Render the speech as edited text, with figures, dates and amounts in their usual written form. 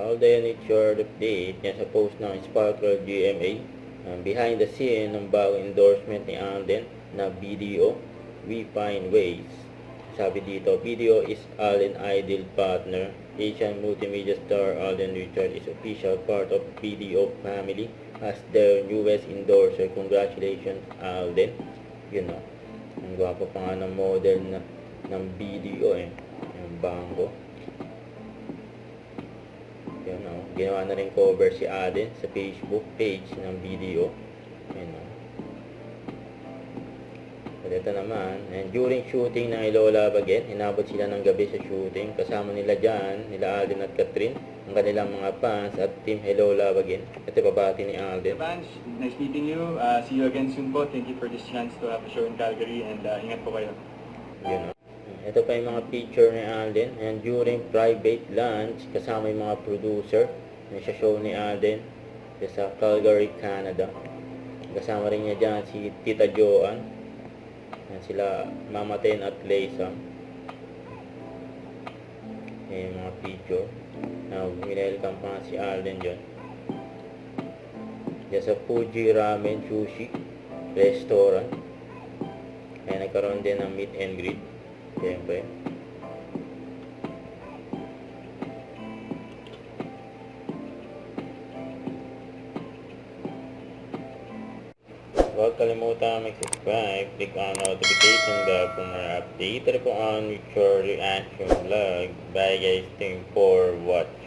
Alden, it's your update yan sa post ng Sparkle GMA. Behind the scene ng bagong endorsement ni Alden na BDO, We Find Ways. Sabi dito, BDO is Alden ideal partner. Asian multimedia star Alden Richard is official part of BDO family as their newest endorser. Congratulations, Alden. Yun o. Ang gwapo pa nga ng model ng BDO yung bangko. Yun o. Ginawa na rin cover si Alden sa Facebook page ng BDO. Yun o. At ito naman, and during shooting ng Hello Love Again, inabot sila ng gabi sa shooting. Kasama nila dyan, nila Alden at Catherine, ang kanilang mga fans at team Hello Love Again. Ito babati ni Alden. Fans, nice meeting you. See you again soon po. Thank you for this chance to have a show in Calgary and ingat po kayo. Yun o. Ito pa yung mga picture ni Alden. And during private lunch, kasama yung mga producer sa show ni Alden sa Calgary, Canada. Kasama rin niya dyan si Tita Joanne. Yan sila Mama Ten at Leisam. Yan yung mga picture. Now, welcome pa nga si Alden dyan. Yan sa Fuji Ramen Sushi Restaurant. Yan, nagkaroon din ng meet and greet. Siyempre. Huwag kalimutan mag-subscribe, click on notification bell for more update po on your reaction vlog. Bye guys, thank you for watching.